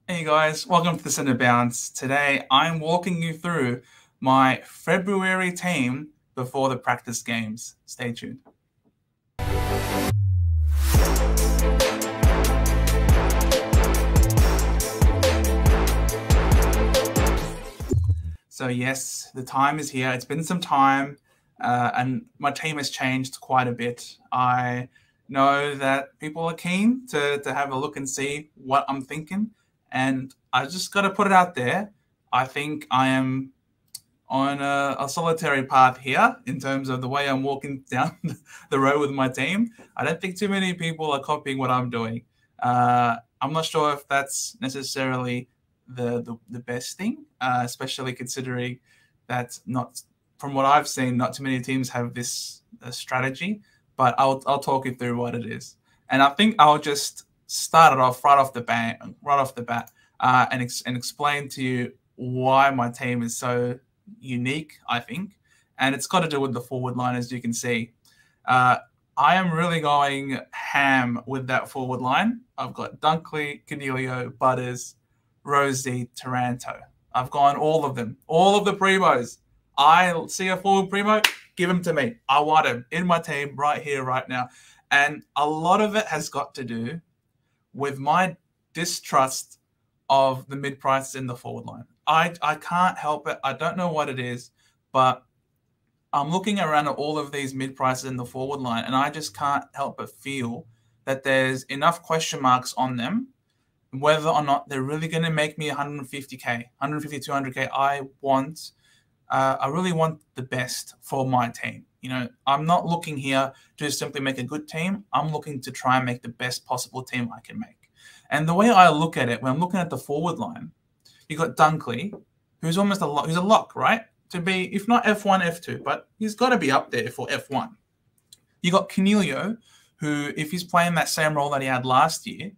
Hey guys, welcome to the Center Bounce. Today I'm walking you through my February team before the practice games. Stay tuned. So yes, the time is here. It's been some time, and my team has changed quite a bit. I know that people are keen to have a look and see what I'm thinking, and I just got to put it out there. I think I am on a solitary path here in terms of the way I'm walking down the road with my team. I don't think too many people are copying what I'm doing. I'm not sure if that's necessarily the best thing, especially considering that not from what I've seen, not too many teams have this strategy. But I'll talk you through what it is, and I think I'll just start it off right off the bat, and explain to you why my team is so unique, I think, and it's got to do with the forward line, as you can see. I am really going ham with that forward line. I've got Dunkley, Canelio, Butters, Rosie, Taranto. I've gone all of them, all of the primos. I see a forward primo, give him to me. I want him in my team right here, right now. And a lot of it has got to do with my distrust of the mid prices in the forward line. I can't help it. I don't know what it is, but I'm looking around at all of these mid prices in the forward line, and I just can't help but feel that there's enough question marks on them, whether or not they're really going to make me 150K, 150, 200K. I really want the best for my team. You know, I'm not looking here to simply make a good team. I'm looking to try and make the best possible team I can make. And the way I look at it, when I'm looking at the forward line, you got Dunkley, who's almost who's a lock, right? To be, if not F1, F2, but he's got to be up there for F1. You got Canelio, who, if he's playing that same role that he had last year,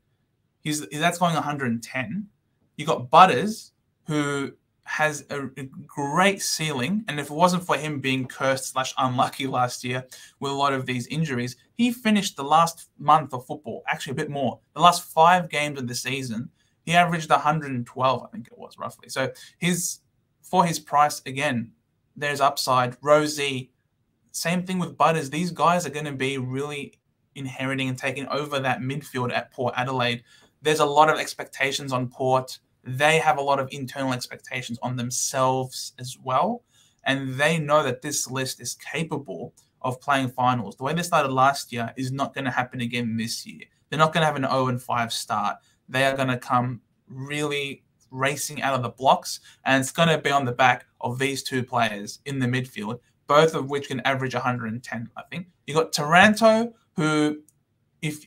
that's going 110. You got Butters, who has a great ceiling, and if it wasn't for him being cursed / unlucky last year with a lot of these injuries, he finished the last month of football, actually a bit more, the last 5 games of the season, he averaged 112, I think it was, roughly. So for his price, again, there's upside. Rosie, same thing with Butters. These guys are going to be really inheriting and taking over that midfield at Port Adelaide. There's a lot of expectations on Port. They have a lot of internal expectations on themselves as well. And they know that this list is capable of playing finals. The way they started last year is not going to happen again this year. They're not going to have an 0-5 start. They are going to come really racing out of the blocks, and it's going to be on the back of these 2 players in the midfield, both of which can average 110, I think. You got Taranto, who,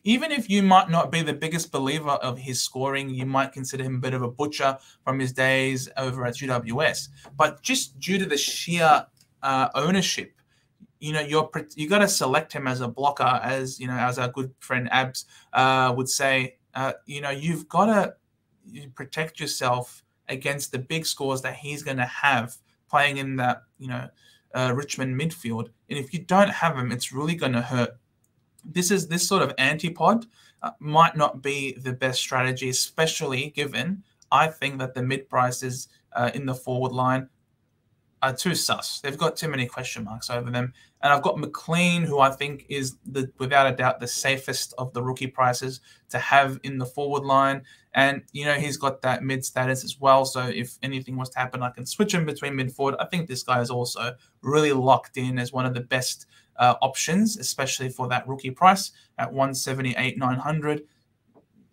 even if you might not be the biggest believer of his scoring, you might consider him a bit of a butcher from his days over at GWS. But just due to the sheer ownership, you know, you got to select him as a blocker, as you know, as our good friend Abs would say. You know, you've got to protect yourself against the big scores that he's going to have playing in that, you know, Richmond midfield. And if you don't have him, it's really going to hurt. This sort of antipod might not be the best strategy, especially given I think that the mid prices in the forward line are too sus. They've got too many question marks over them. And I've got McLean, who I think is, without a doubt, the safest of the rookie prices to have in the forward line. And, you know, he's got that mid status as well. So if anything was to happen, I can switch him between mid forward. I think this guy is also really locked in as one of the best options, especially for that rookie price at 178, 900.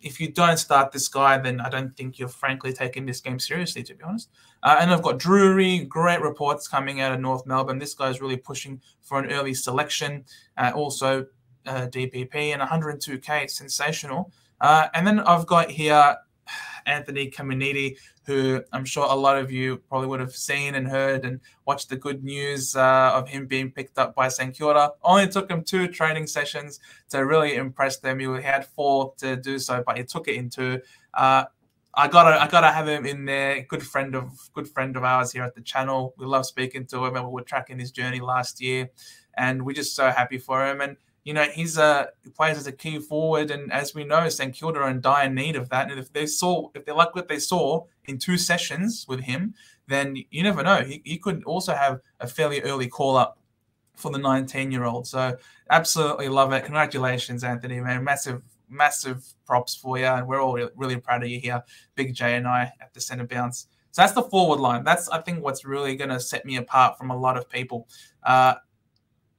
If you don't start this guy, then I don't think you're frankly taking this game seriously, to be honest. And I've got Drury, great reports coming out of North Melbourne. This guy's really pushing for an early selection. Also, DPP and 102K, sensational. And then I've got here Anthony Caminiti, who I'm sure a lot of you probably would have seen and heard and watched the good news of him being picked up by St Kilda. Only took him 2 training sessions to really impress them. He had 4 to do so, but he took it in 2. I gotta have him in there. Good friend of ours here at the channel. We love speaking to him, and we were tracking his journey last year, and we're just so happy for him. And He plays as a key forward, and as we know, St Kilda are in dire need of that. And if they like what they saw in 2 sessions with him, then you never know. He could also have a fairly early call up for the 19-year-old. So absolutely love it. Congratulations, Anthony, man. Massive props for you. And we're all really proud of you here, Big J and I at the centre bounce. So that's the forward line. That's, I think, what's really going to set me apart from a lot of people.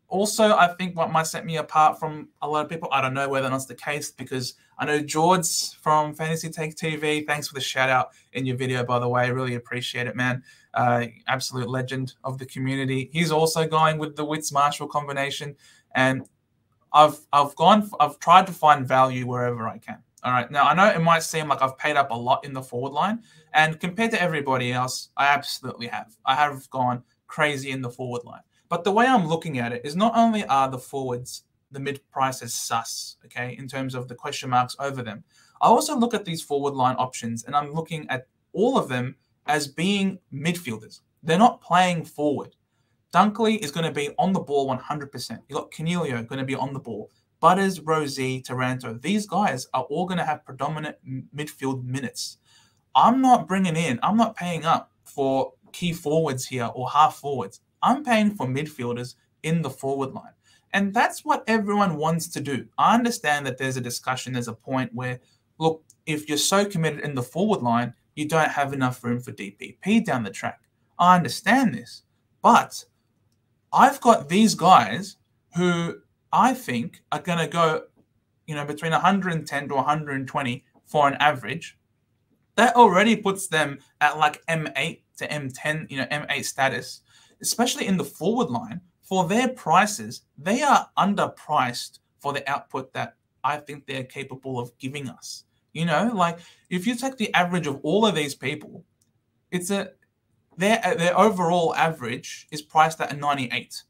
Also, I think what might set me apart from a lot of people, I don't know whether that's the case, because I know George from Fantasy Take TV, thanks for the shout out in your video, by the way. Really appreciate it, man. Absolute legend of the community. He's also going with the Witts-Marshall combination, and I've tried to find value wherever I can. All right. Now, I know it might seem like I've paid up a lot in the forward line, and compared to everybody else, I absolutely have. I have gone crazy in the forward line. But the way I'm looking at it is not only are the forwards, the mid prices sus, okay, in terms of the question marks over them. I also look at these forward line options, and I'm looking at all of them as being midfielders. They're not playing forward. Dunkley is going to be on the ball 100%. You got Canelio going to be on the ball. Butters, Rosie, Taranto. These guys are all going to have predominant midfield minutes. I'm not paying up for key forwards here or half forwards. I'm paying for midfielders in the forward line. And that's what everyone wants to do. I understand that there's a discussion, there's a point where, look, if you're so committed in the forward line, you don't have enough room for DPP down the track. I understand this. But I've got these guys who I think are going to go, between 110 to 120 for an average. That already puts them at like M8 to M10, M8 status, especially in the forward line. For their prices, they are underpriced for the output that I think they're capable of giving us. Like if you take the average of all of these people, their overall average is priced at a 98.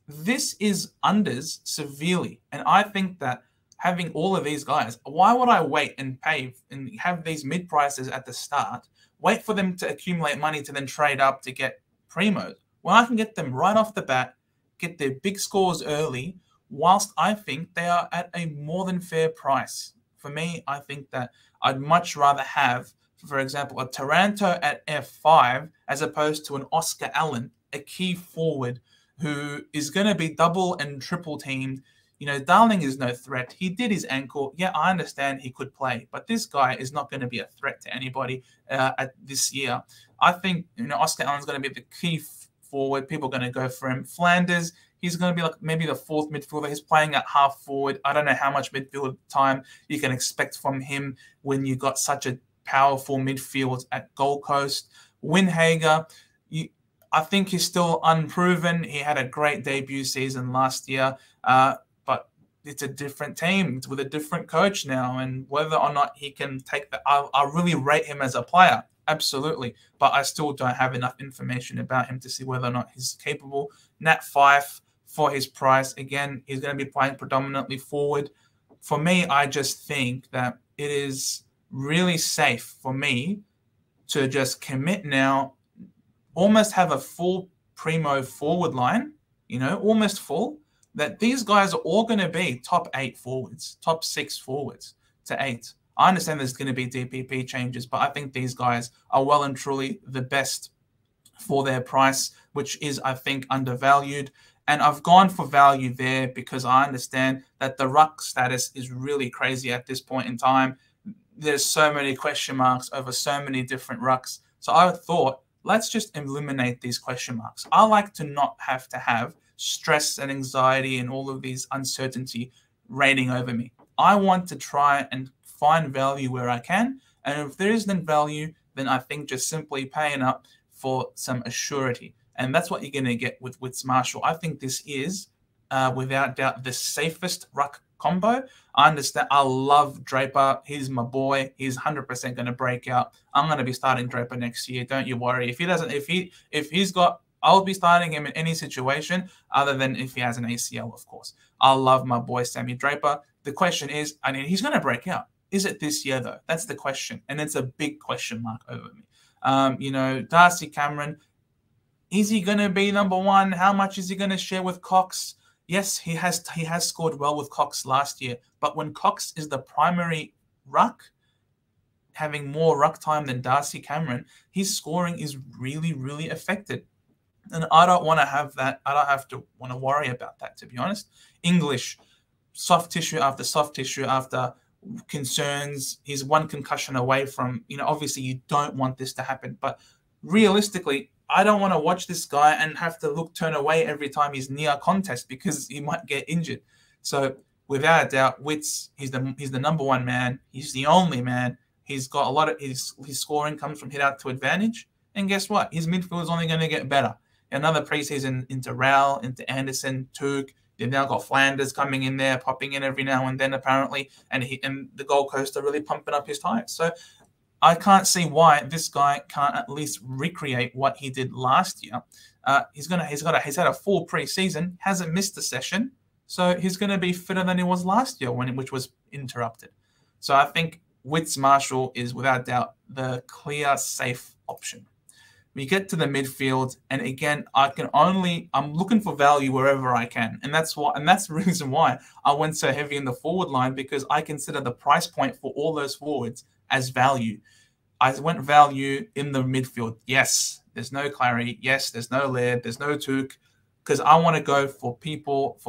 This is unders severely. And I think that having all of these guys, why would I wait and pay and have these mid prices at the start, wait for them to accumulate money to then trade up to get primos, when I can get them right off the bat, get their big scores early, whilst I think they are at a more than fair price. For me, I think that I'd much rather have, for example, a Taranto at F5 as opposed to an Oscar Allen, a key forward who is going to be double and triple teamed. Darling is no threat. He did his ankle. Yeah, I understand he could play, but this guy is not going to be a threat to anybody at this year. I think, Oscar Allen's going to be the key forward. People are going to go for him. Flanders, he's going to be like maybe the fourth midfielder. He's playing at half forward. I don't know how much midfield time you can expect from him when you got such a powerful midfield at Gold Coast. Winhager, I think he's still unproven. He had a great debut season last year, but it's a different team. It's with a different coach now, and whether or not he can take that, I really rate him as a player. Absolutely. But I still don't have enough information about him to see whether or not he's capable. Nat Fife, for his price, again, he's going to be playing predominantly forward. For me, I just think that it is really safe for me to just commit now, almost have a full primo forward line, almost full, that these guys are all going to be top 8 forwards, top 6 forwards to 8. I understand there's going to be DPP changes, but I think these guys are well and truly the best for their price, which is, I think, undervalued. And I've gone for value there because I understand that the ruck status is really crazy at this point in time. There's so many question marks over so many different rucks. So I thought, let's just eliminate these question marks. I like to not have to have stress and anxiety and all of these uncertainty reigning over me. I want to try and find value where I can. And if there isn't value, then I think just simply paying up for some assurity. And that's what you're going to get with Witts-Marshall. I think this is, without doubt, the safest ruck combo. I understand. I love Draper. He's my boy. He's 100% going to break out. I'm going to be starting Draper next year. Don't you worry. If he's got, I'll be starting him in any situation other than if he has an ACL, of course. I love my boy, Sammy Draper. The question is, he's going to break out. Is it this year, though? That's the question. And it's a big question mark over me. Darcy Cameron, is he going to be number one? How much is he going to share with Cox? Yes, he has scored well with Cox last year, but when Cox is the primary ruck, having more ruck time than Darcy Cameron, his scoring is really, really affected. And I don't want to have that. I don't have to want to worry about that, to be honest. English, soft tissue after concerns. He's one concussion away from, obviously you don't want this to happen. But realistically, I don't want to watch this guy and have to turn away every time he's near contest because he might get injured. So without a doubt, Witts, he's the number one man. He's the only man. He's got a lot of his scoring comes from hit out to advantage. And guess what? His midfield is only going to get better. Another preseason into Rowell, into Anderson, Took. They've now got Flanders coming in there, popping in every now and then, apparently. And the Gold Coast are really pumping up his tires. So I can't see why this guy can't at least recreate what he did last year. He's had a full preseason, hasn't missed a session, so he's gonna be fitter than he was last year which was interrupted. So I think Witts Marshall is without doubt the clear safe option. We get to the midfield, and again, I'm looking for value wherever I can, and that's the reason why I went so heavy in the forward line, because I consider the price point for all those forwards as value. I went value in the midfield. Yes, there's no Clary. Yes, there's no Laird. There's no Took, because I want to go for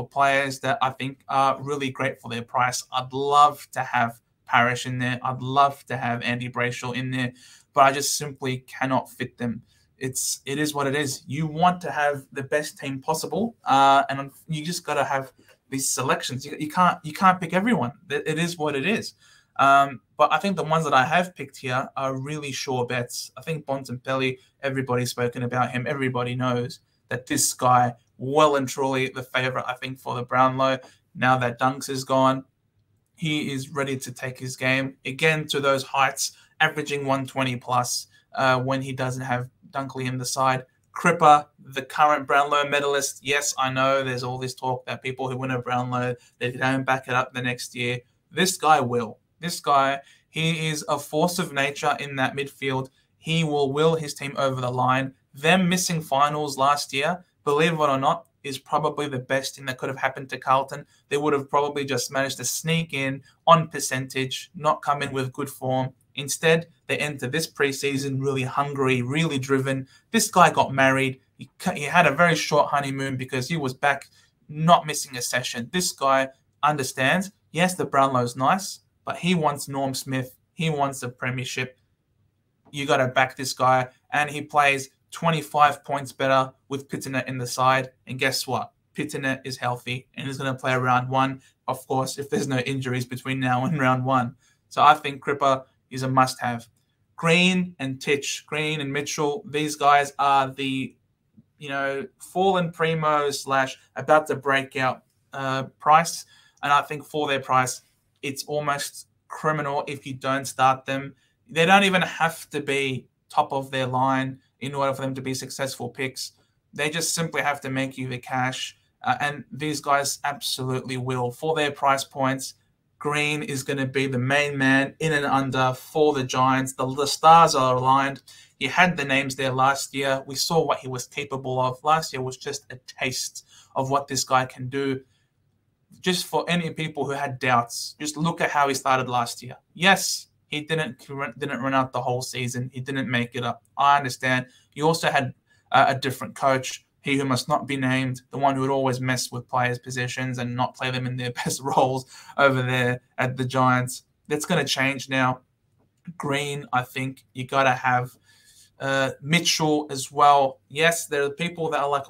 players that I think are really great for their price. I'd love to have Parrish in there. I'd love to have Andy Brayshaw in there, but I just simply cannot fit them. It is what it is. You want to have the best team possible, and you just got to have these selections. You can't pick everyone. It is what it is. But I think the ones that I have picked here are really sure bets. I think Bontempelli, everybody's spoken about him. Everybody knows that this guy, well and truly the favourite, I think, for the Brownlow. Now that Dunks is gone, he is ready to take his game again to those heights, averaging 120 plus when he doesn't have Dunkley in the side. Cripper, the current Brownlow medalist. Yes, I know there's all this talk that people who win a Brownlow, they don't back it up the next year. This guy will. This guy, he is a force of nature in that midfield. He will his team over the line. Them missing finals last year, believe it or not, is probably the best thing that could have happened to Carlton. They would have probably just managed to sneak in on percentage, not come in with good form. Instead, they enter this preseason really hungry, really driven. This guy got married. He had a very short honeymoon because he was back, not missing a session. This guy understands, yes, the Brownlow's nice, but he wants Norm Smith. He wants a premiership. You got to back this guy. And he plays 25 points better with Pitternet in the side. And guess what? Pitternet is healthy and he's going to play round one, of course, if there's no injuries between now and round one. So I think Cripper is a must-have. Green and Titch, Green and Mitchell, these guys are the, fallen primo / about to break out price. And I think for their price, it's almost criminal if you don't start them. They don't even have to be top of their line in order for them to be successful picks. They just simply have to make you the cash. And these guys absolutely will. For their price points, Green is going to be the main man in and under for the Giants. The stars are aligned. He had the names there last year. We saw what he was capable of. Last year was just a taste of what this guy can do. Just for any people who had doubts, just look at how he started last year. Yes, he didn't run out the whole season. He didn't make it up. I understand. He also had a different coach, he who must not be named, the one who would always mess with players' positions and not play them in their best roles over there at the Giants. That's going to change now. Green, I think you got to have Mitchell as well. Yes, there are people that are like,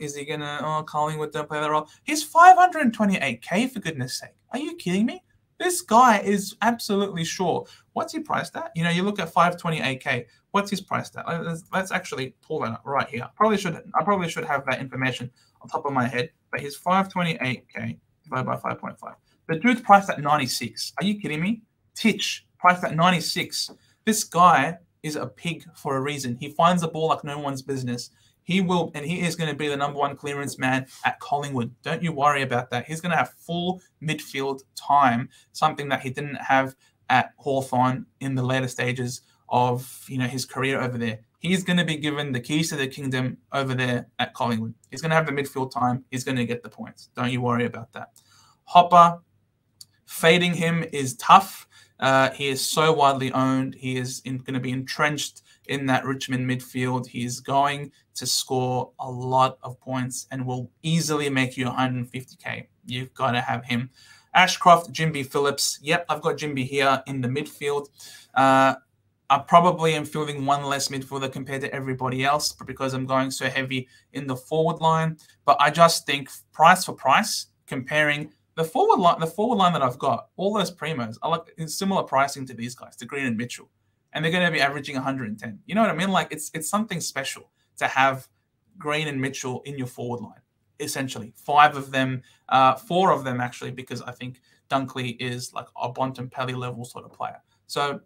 is he going to, Collingwood don't play that role. He's 528K, for goodness sake. Are you kidding me? This guy is absolutely sure. What's he priced at? You look at 528K. What's his price at? Let's actually pull that up right here. I probably should have that information on top of my head. But he's 528K divided by 5.5. The dude's priced at 96. Are you kidding me? Titch priced at 96. This guy is a pig for a reason. He finds the ball like no one's business. He is going to be the number one clearance man at Collingwood. Don't you worry about that. He's going to have full midfield time, something that he didn't have at Hawthorn in the later stages of his career over there. He's going to be given the keys to the kingdom over there at Collingwood. He's going to have the midfield time. He's going to get the points. Don't you worry about that. Hopper, fading him is tough. He is so widely owned. He is going to be entrenched in that Richmond midfield. He is going to score a lot of points and will easily make you 150k. You've got to have him. Ashcroft, Jimby Phillips. Yep, I've got Jimby here in the midfield. I probably am fielding one less midfielder compared to everybody else, but because I'm going so heavy in the forward line. But I just think price for price, comparing the forward line that I've got, all those primos are like similar pricing to these guys, to Green and Mitchell, and they're going to be averaging 110. You know what I mean? Like it's something special to have Green and Mitchell in your forward line. Essentially, 4 of them actually, because I think Dunkley is like a Bontempelli level sort of player. So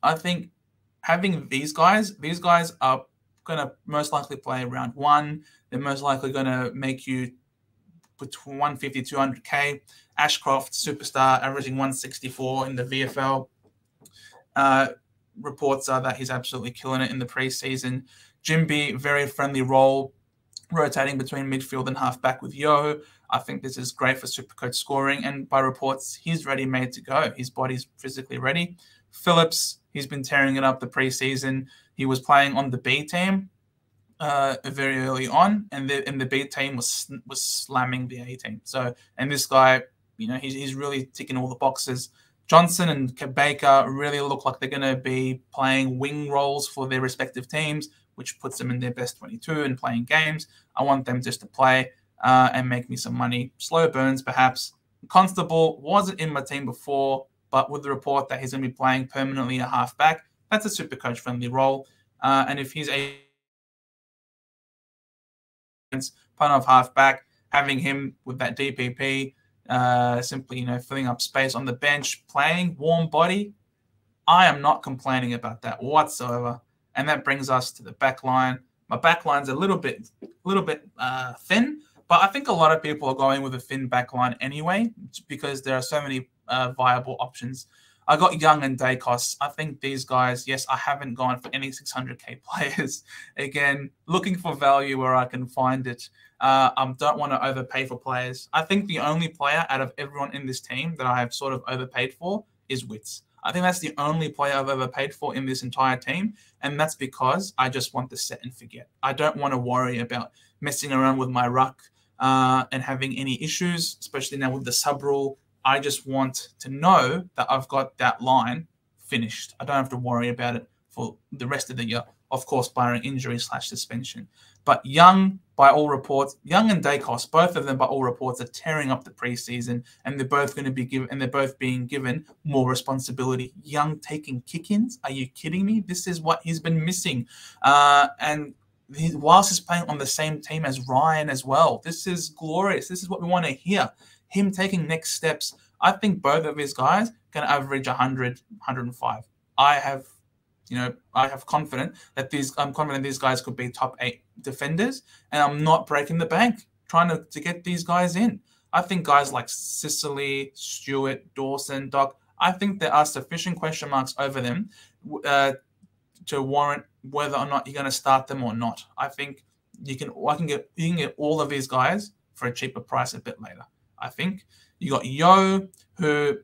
I think having these guys are going to most likely play round 1. They're most likely going to make you between 150, 200k. Ashcroft, superstar, averaging 164 in the VFL. Reports are that he's absolutely killing it in the preseason. Jimby, very friendly role, rotating between midfield and halfback with Yo. I think this is great for Supercoach scoring, and by reports, he's ready, made to go. His body's physically ready. Phillips, he's been tearing it up the preseason. He was playing on the B team very early on, and the B team was slamming the A team. So, and this guy, he's really ticking all the boxes. Johnson and Baker really look like they're going to be playing wing roles for their respective teams, which puts them in their best 22 and playing games. I want them just to play and make me some money. Slow burns, perhaps. Constable wasn't in my team before, but with the report that he's going to be playing permanently a halfback, that's a Supercoach friendly role. And if he's a punt off halfback, having him with that DPP, simply filling up space on the bench, playing warm body, I am not complaining about that whatsoever. And that brings us to the back line. My back line's a little bit thin, but I think a lot of people are going with a thin back line anyway, because there are so many viable options. I got Young and Dacos. I think these guys, yes, I haven't gone for any 600k players. Again, looking for value where I can find it. I don't want to overpay for players. I think the only player out of everyone in this team that I have sort of overpaid for is Witts. I think that's the only player I've overpaid for in this entire team, and that's because I just want to set and forget. I don't want to worry about messing around with my ruck and having any issues, especially now with the sub rule. I just want to know that I've got that line finished. I don't have to worry about it for the rest of the year, of course, barring injury / suspension. But Young, by all reports, Young and Dacos, both of them, by all reports, are tearing up the preseason, and they're both going to be given, and they're both being given more responsibility. Young taking kick-ins? Are you kidding me? This is what he's been missing, and whilst he's playing on the same team as Ryan as well. This is glorious. This is what we want to hear. Him taking next steps. I think both of his guys can average 100, 105. I'm confident that these guys could be top 8 defenders, and I'm not breaking the bank trying to get these guys in. I think guys like Sicily, Stewart, Dawson, Doc, I think there are sufficient question marks over them to warrant whether or not you're going to start them or not. I think you can get all of these guys for a cheaper price a bit later. I think you got Yo, who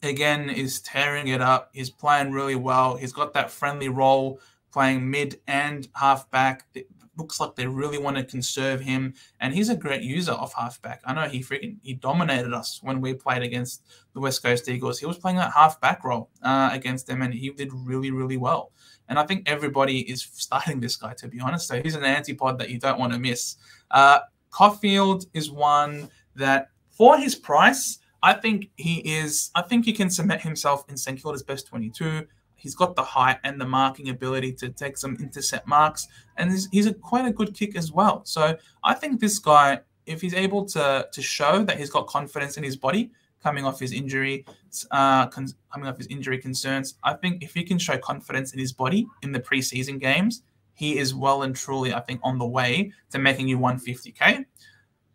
again is tearing it up. He's playing really well. He's got that friendly role, playing mid and halfback. It looks like they really want to conserve him, and he's a great user of halfback. I know he dominated us when we played against the West Coast Eagles. He was playing that halfback role against them, and he did really, really well. And I think everybody is starting this guy, to be honest. So he's an antipod that you don't want to miss. Caulfield is one that, for his price, I think he can cement himself in St Kilda's best 22. He's got the height and the marking ability to take some intercept marks, and he's quite a good kick as well. So I think this guy, if he's able to show that he's got confidence in his body, coming off his injury concerns, I think if he can show confidence in his body in the preseason games, he is well and truly, I think, on the way to making you 150k.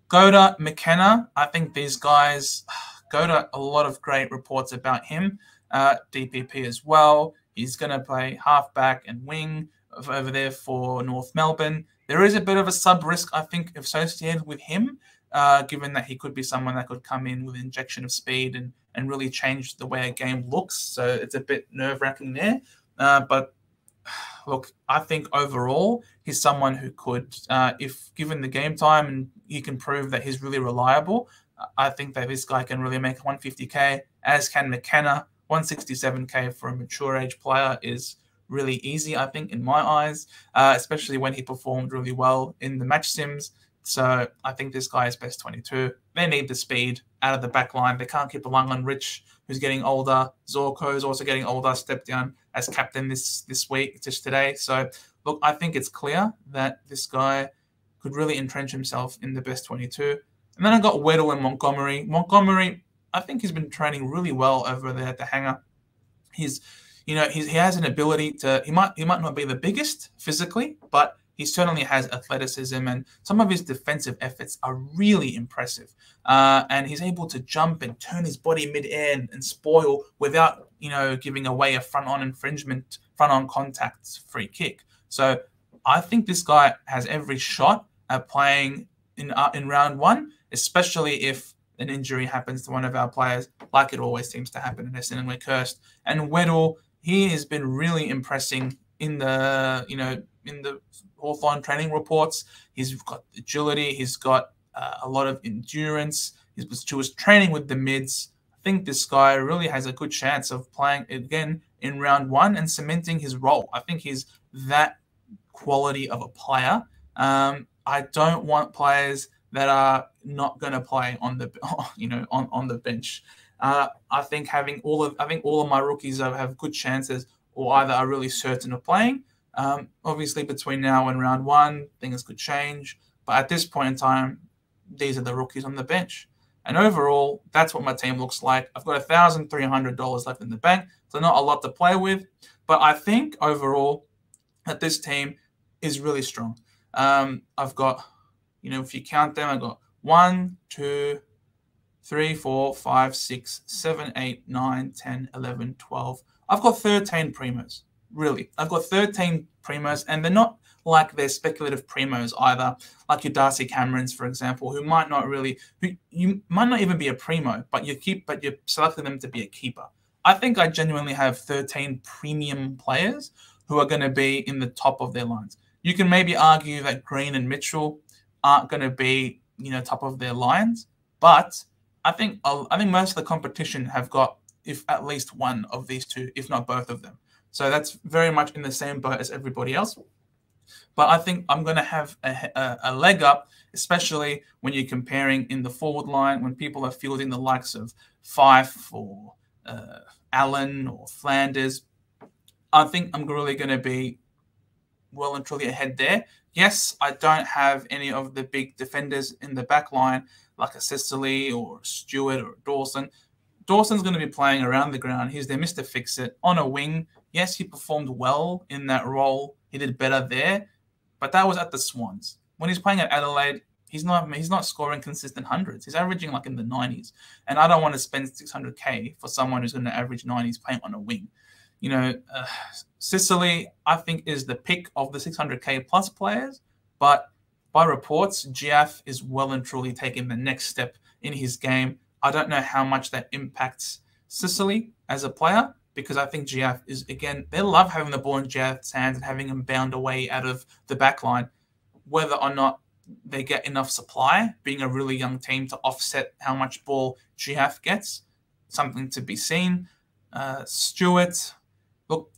Goda, McKenna, I think these guys, Goda, a lot of great reports about him. DPP as well. He's going to play halfback and wing over there for North Melbourne. There is a bit of a sub risk, I think, associated with him, given that he could be someone that could come in with an injection of speed and really change the way a game looks. So it's a bit nerve-wracking there. But look, I think overall he's someone who could, if given the game time and he can prove that he's really reliable, I think that this guy can really make 150k, as can McKenna. 167k for a mature age player is really easy, I think, in my eyes, especially when he performed really well in the match sims. So I think this guy is best 22. They need the speed out of the back line. They can't keep relying on Rich, who's getting older. Zorko is also getting older, stepped down as captain this week, just today. So, look, I think it's clear that this guy could really entrench himself in the best 22. And then I got Weddle and Montgomery. Montgomery, I think he's been training really well over there at the hangar. He has an ability to. He might not be the biggest physically, but he certainly has athleticism, and some of his defensive efforts are really impressive. And he's able to jump and turn his body mid-air and spoil without, giving away a front-on infringement, front-on contact free kick. So I think this guy has every shot at playing in round one, especially if an injury happens to one of our players, like it always seems to happen in Essendon and we're cursed. And Weddle, he has been really impressing in the Hawthorn training reports. He's got agility. He's got a lot of endurance. He was training with the mids. I think this guy really has a good chance of playing again in round one and cementing his role. I think he's that quality of a player. I don't want players that are not going to play on the on the bench. I think all of my rookies have good chances, or either are really certain of playing. Obviously, between now and round one, things could change. But at this point in time, these are the rookies on the bench. And overall, that's what my team looks like. I've got $1,300 left in the bank, so not a lot to play with. But I think overall that this team is really strong. I've got, if you count them, I've got 1, 2, 3, 4, 5, 6, 7, 8, 9, 10, 11, 12. I've got 13 primos. Really, I've got 13 primos, and they're not like they're speculative primos either, like your Darcy Camerons, for example, who you might not even be a primo, but you're selecting them to be a keeper. I think I genuinely have 13 premium players who are going to be in the top of their lines. You can maybe argue that Green and Mitchell aren't going to be, top of their lines, but I think most of the competition have got if at least one of these two, if not both of them. So that's very much in the same boat as everybody else. But I think I'm going to have a leg up, especially when you're comparing in the forward line, when people are fielding the likes of Fife or Allen or Flanders. I think I'm really going to be well and truly ahead there. Yes, I don't have any of the big defenders in the back line, like a Sicily or Stewart or Dawson. Dawson's going to be playing around the ground. He's their Mr. Fix-It. On a wing, yes, he performed well in that role. He did better there, but that was at the Swans. When he's playing at Adelaide, he's not scoring consistent hundreds. He's averaging like in the 90s. And I don't want to spend 600k for someone who's going to average 90s playing on a wing. Sicily, I think, is the pick of the 600k plus players, but by reports, Giaf is well and truly taking the next step in his game. I don't know how much that impacts Sicily as a player, because I think Giaf is, again, they love having the ball in Giaf's hands and having him bound away out of the back line. Whether or not they get enough supply, being a really young team, to offset how much ball Giaf gets, something to be seen. Stewart, look,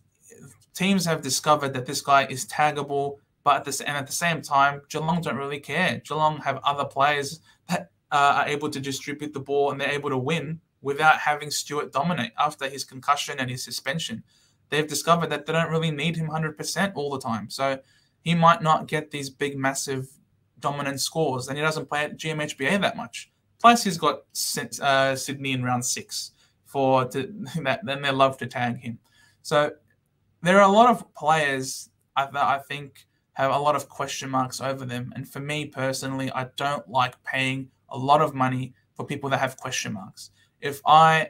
teams have discovered that this guy is taggable, but at the same time, Geelong don't really care. Geelong have other players that are able to distribute the ball, and they're able to win without having Stewart dominate after his concussion and his suspension. They've discovered that they don't really need him 100% all the time. So he might not get these big, massive, dominant scores, and he doesn't play at GMHBA that much. Plus, he's got Sydney in round 6 then they love to tag him. So there are a lot of players that I think have a lot of question marks over them. And for me personally, I don't like paying a lot of money for people that have question marks. If I'm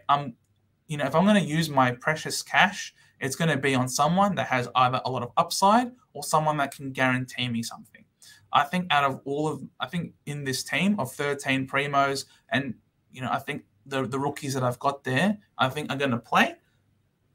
going to use my precious cash It's going to be on someone that has either a lot of upside or someone that can guarantee me something. I think I think in this team of 13 primos, and I think the rookies that I've got there, I think are going to play.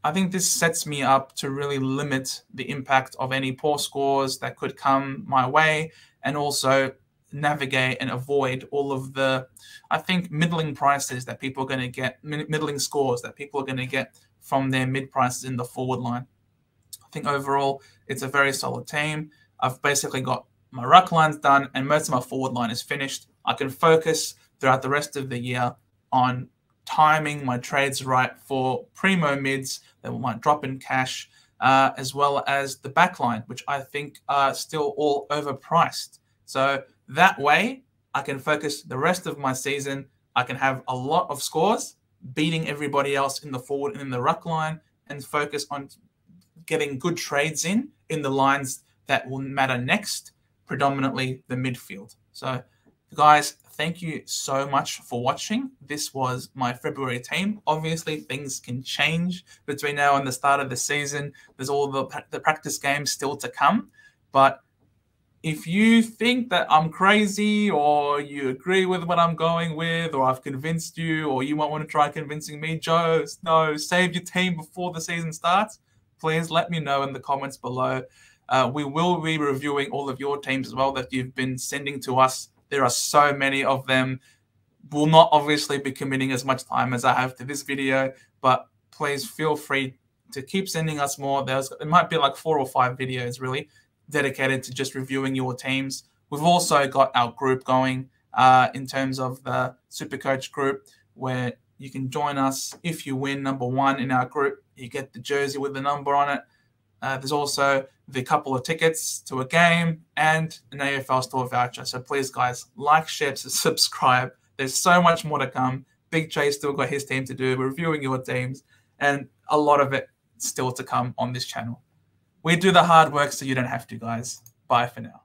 I think this sets me up to really limit the impact of any poor scores that could come my way, and also navigate and avoid all of the, I think, middling prices that people are going to get, middling scores that people are going to get from their mid prices in the forward line. I think overall, it's a very solid team. I've basically got my ruck line's done and most of my forward line is finished. I can focus throughout the rest of the year on timing my trades right for primo mids that might drop in cash, as well as the back line, which I think are still all overpriced. So that way, I can focus the rest of my season. I can have a lot of scores, beating everybody else in the forward and in the ruck line, and focus on getting good trades in the lines that will matter next, predominantly the midfield. So, guys, thank you so much for watching. This was my February team. Obviously, things can change between now and the start of the season. There's all the practice games still to come. But if you think that I'm crazy, or you agree with what I'm going with, or I've convinced you, or you might want to try convincing me, Joe, no, save your team before the season starts, please let me know in the comments below. We will be reviewing all of your teams as well that you've been sending to us. There are so many of them. Will not obviously be committing as much time as I have to this video, but please feel free to keep sending us more. It might be like 4 or 5 videos really dedicated to just reviewing your teams. We've also got our group going in terms of the Supercoach group, where you can join us if you win number 1 in our group. You get the jersey with the number on it. There's also the couple of tickets to a game and an AFL store voucher. So please, guys, like, share, subscribe. There's so much more to come. Big Jay's still got his team to do. We're reviewing your teams, and a lot of it still to come on this channel. We do the hard work so you don't have to, guys. Bye for now.